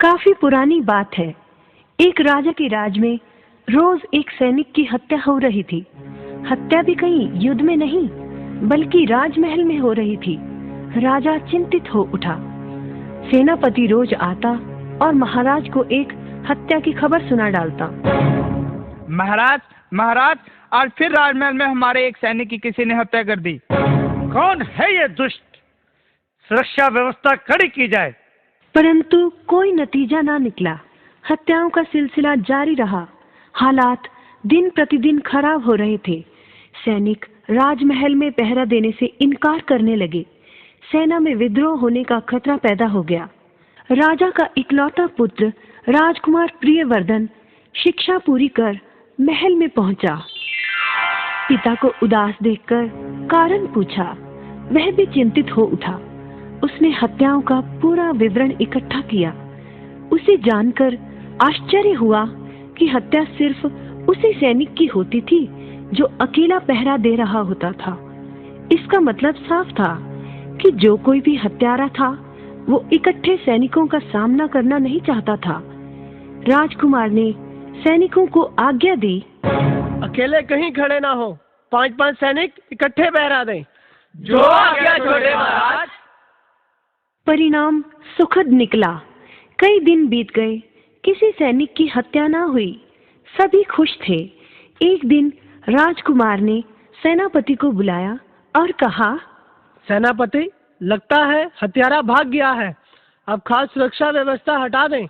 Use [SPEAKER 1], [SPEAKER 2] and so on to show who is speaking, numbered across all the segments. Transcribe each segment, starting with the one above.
[SPEAKER 1] काफी पुरानी बात है। एक राजा के राज में रोज एक सैनिक की हत्या हो रही थी। हत्या भी कहीं युद्ध में नहीं बल्कि राजमहल में हो रही थी। राजा चिंतित हो उठा। सेनापति रोज आता और महाराज को एक हत्या की खबर सुना डालता।
[SPEAKER 2] महाराज महाराज, आज फिर राजमहल में हमारे एक सैनिक की किसी ने हत्या कर दी।
[SPEAKER 3] कौन है ये दुष्ट? सुरक्षा व्यवस्था कड़ी की जाए।
[SPEAKER 1] परंतु कोई नतीजा ना निकला। हत्याओं का सिलसिला जारी रहा। हालात दिन प्रतिदिन खराब हो रहे थे। सैनिक राजमहल में पहरा देने से इनकार करने लगे। सेना में विद्रोह होने का खतरा पैदा हो गया। राजा का इकलौता पुत्र राजकुमार प्रियवर्धन शिक्षा पूरी कर महल में पहुंचा। पिता को उदास देखकर कारण पूछा। वह भी चिंतित हो उठा। उसने हत्याओं का पूरा विवरण इकट्ठा किया। उसे जानकर आश्चर्य हुआ कि हत्या सिर्फ उसी सैनिक की होती थी जो अकेला पहरा दे रहा होता था। इसका मतलब साफ था कि जो कोई भी हत्यारा था वो इकट्ठे सैनिकों का सामना करना नहीं चाहता था। राजकुमार ने सैनिकों को आज्ञा दी,
[SPEAKER 4] अकेले कहीं खड़े ना हो, 5-5 सैनिक इकट्ठे पहरा दें।
[SPEAKER 2] जो आज्ञा छोड़े महाराज।
[SPEAKER 1] परिणाम सुखद निकला। कई दिन बीत गए, किसी सैनिक की हत्या ना हुई। सभी खुश थे। एक दिन राजकुमार ने सेनापति को बुलाया और कहा,
[SPEAKER 4] सेनापति, लगता है हत्यारा भाग गया है। अब खास सुरक्षा व्यवस्था हटा दें,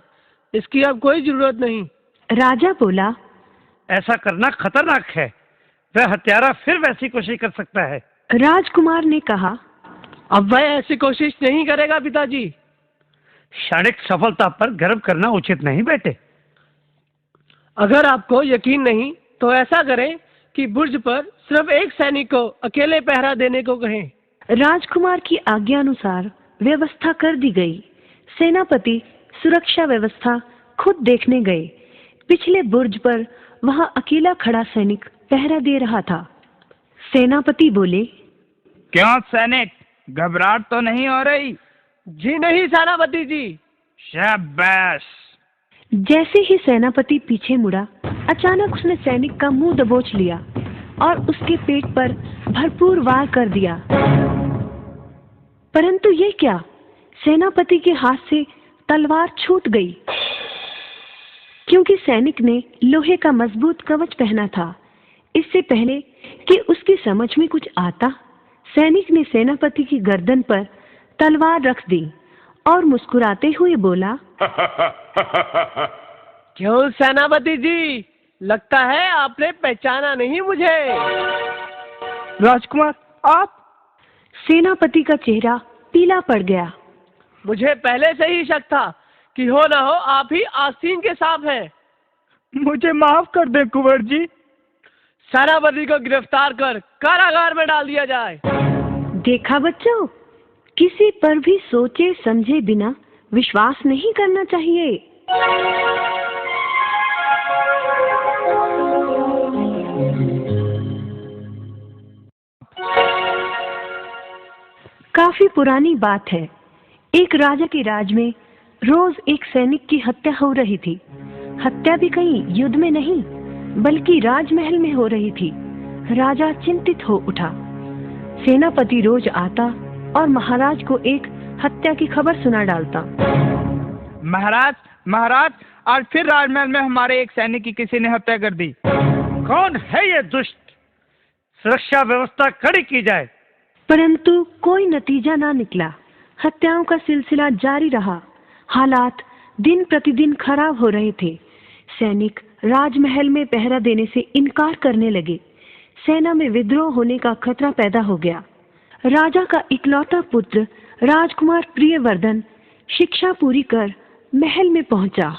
[SPEAKER 4] इसकी अब कोई जरूरत नहीं।
[SPEAKER 1] राजा बोला,
[SPEAKER 3] ऐसा करना खतरनाक है। वह हत्यारा फिर वैसी कोशिश कर सकता है।
[SPEAKER 1] राजकुमार ने कहा,
[SPEAKER 4] अब वह ऐसी कोशिश नहीं करेगा पिताजी।
[SPEAKER 3] क्षणिक सफलता पर गर्व करना उचित नहीं बेटे।
[SPEAKER 4] अगर आपको यकीन नहीं तो ऐसा करें कि बुर्ज पर सिर्फ एक सैनिक को अकेले पहरा देने को कहें।
[SPEAKER 1] राजकुमार की आज्ञानुसार व्यवस्था कर दी गई। सेनापति सुरक्षा व्यवस्था खुद देखने गए। पिछले बुर्ज पर वहां अकेला खड़ा सैनिक पहरा दे रहा था। सेनापति बोले,
[SPEAKER 2] क्यों सैनिक, घबराहट तो नहीं हो रही?
[SPEAKER 4] जी नहीं सेनापति जी।
[SPEAKER 2] शाबाश।
[SPEAKER 1] जैसे ही सेनापति पीछे मुड़ा, अचानक उसने सैनिक का मुंह दबोच लिया और उसके पेट पर भरपूर वार कर दिया। परंतु ये क्या, सेनापति के हाथ से तलवार छूट गई। क्योंकि सैनिक ने लोहे का मजबूत कवच पहना था। इससे पहले कि उसकी समझ में कुछ आता, सैनिक ने सेनापति की गर्दन पर तलवार रख दी और मुस्कुराते हुए बोला,
[SPEAKER 4] क्यों सेनापति जी, लगता है आपने पहचाना नहीं मुझे।
[SPEAKER 2] राजकुमार आप?
[SPEAKER 1] सेनापति का चेहरा पीला पड़ गया।
[SPEAKER 4] मुझे पहले से ही शक था कि हो ना हो आप ही आस्तीन के सांप हैं।
[SPEAKER 2] मुझे माफ कर दे कुंवर जी।
[SPEAKER 4] सेनापति को गिरफ्तार कर कारागार में डाल दिया जाए।
[SPEAKER 1] देखा बच्चों, किसी पर भी सोचे समझे बिना विश्वास नहीं करना चाहिए। काफी पुरानी बात है। एक राजा के राज में रोज एक सैनिक की हत्या हो रही थी। हत्या भी कहीं युद्ध में नहीं बल्कि राजमहल में हो रही थी। राजा चिंतित हो उठा। सेनापति रोज आता और महाराज को एक हत्या की खबर सुना डालता।
[SPEAKER 2] महाराज महाराज, आज फिर राजमहल में हमारे एक सैनिक की किसी ने हत्या कर दी।
[SPEAKER 3] कौन है ये दुष्ट? सुरक्षा व्यवस्था कड़ी की जाए।
[SPEAKER 1] परंतु कोई नतीजा ना निकला। हत्याओं का सिलसिला जारी रहा। हालात दिन प्रतिदिन खराब हो रहे थे। सैनिक राजमहल में पहरा देने से इनकार करने लगे। सेना में विद्रोह होने का खतरा पैदा हो गया। राजा का इकलौता पुत्र राजकुमार प्रियवर्धन शिक्षा पूरी कर महल में पहुंचा।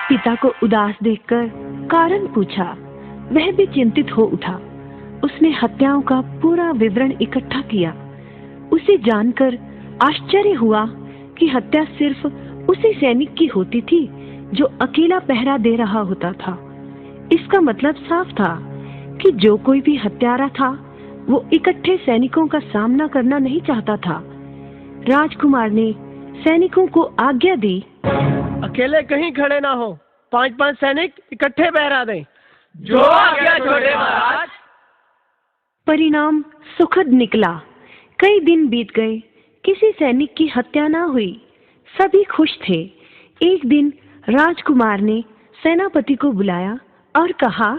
[SPEAKER 1] पिता को उदास देखकर कारण पूछा। वह भी चिंतित हो उठा। उसने हत्याओं का पूरा विवरण इकट्ठा किया। उसे जानकर आश्चर्य हुआ कि हत्या सिर्फ उसी सैनिक की होती थी जो अकेला पहरा दे रहा होता था। इसका मतलब साफ था कि जो कोई भी हत्यारा था वो इकट्ठे सैनिकों का सामना करना नहीं चाहता था। राजकुमार ने सैनिकों को आज्ञा दी।
[SPEAKER 4] अकेले कहीं खड़े ना हो, 5-5 सैनिक इकट्ठे पहरा दें।
[SPEAKER 2] जो आज्ञा छोटे महाराज।
[SPEAKER 1] परिणाम सुखद निकला। कई दिन बीत गए, किसी सैनिक की हत्या ना हुई। सभी खुश थे। एक दिन राजकुमार ने सेनापति को बुलाया और कहा,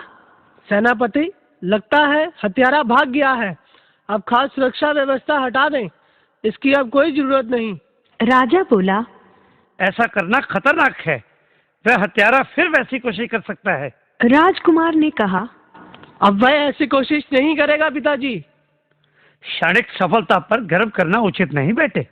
[SPEAKER 4] सेनापति, लगता है हत्यारा भाग गया है। अब खास सुरक्षा व्यवस्था हटा दें, इसकी अब कोई जरूरत नहीं।
[SPEAKER 1] राजा बोला,
[SPEAKER 3] ऐसा करना खतरनाक है। वह हत्यारा फिर वैसी कोशिश कर सकता है।
[SPEAKER 1] राजकुमार ने कहा,
[SPEAKER 4] अब वह ऐसी कोशिश नहीं करेगा पिताजी।
[SPEAKER 3] क्षणिक सफलता पर गर्व करना उचित नहीं बेटे।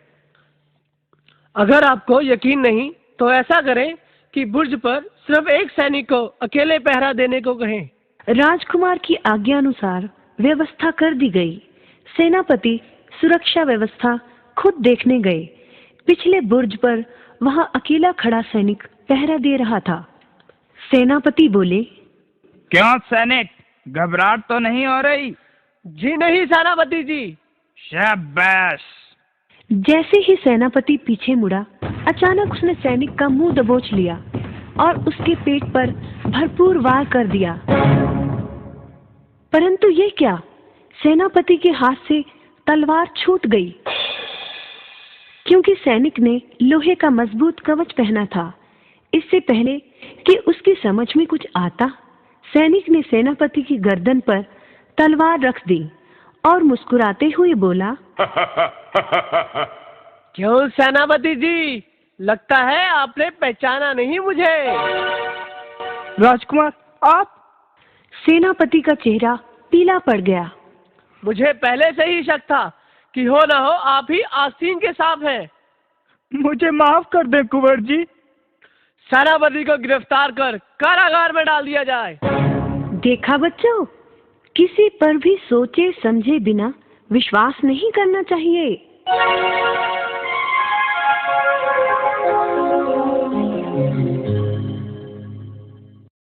[SPEAKER 4] अगर आपको यकीन नहीं तो ऐसा करें कि बुर्ज पर सिर्फ एक सैनिक को अकेले पहरा देने को कहें।
[SPEAKER 1] राजकुमार की आज्ञा अनुसार व्यवस्था कर दी गई। सेनापति सुरक्षा व्यवस्था खुद देखने गए। पिछले बुर्ज पर वहां अकेला खड़ा सैनिक पहरा दे रहा था। सेनापति बोले,
[SPEAKER 2] क्यों सैनिक, घबराहट तो नहीं हो रही?
[SPEAKER 4] जी नहीं सेनापति जी।
[SPEAKER 2] शाबाश।
[SPEAKER 1] जैसे ही सेनापति पीछे मुड़ा, अचानक उसने सैनिक का मुंह दबोच लिया और उसके पेट पर भरपूर वार कर दिया। परंतु ये क्या, सेनापति के हाथ से तलवार छूट गई, क्योंकि सैनिक ने लोहे का मजबूत कवच पहना था। इससे पहले कि उसकी समझ में कुछ आता, सैनिक ने सेनापति की गर्दन पर तलवार रख दी और मुस्कुराते हुए बोला,
[SPEAKER 4] क्यों सेनापति जी, लगता है आपने पहचाना नहीं मुझे।
[SPEAKER 2] राजकुमार, आप?
[SPEAKER 1] सेनापति का चेहरा पीला पड़ गया।
[SPEAKER 4] मुझे पहले से ही शक था कि हो न हो आप ही आस्तीन के सांप हैं।
[SPEAKER 2] मुझे माफ कर दे कुंवर जी।
[SPEAKER 4] सेनापति को गिरफ्तार कर कारागार में डाल दिया जाए।
[SPEAKER 1] देखा बच्चों, किसी पर भी सोचे समझे बिना विश्वास नहीं करना चाहिए।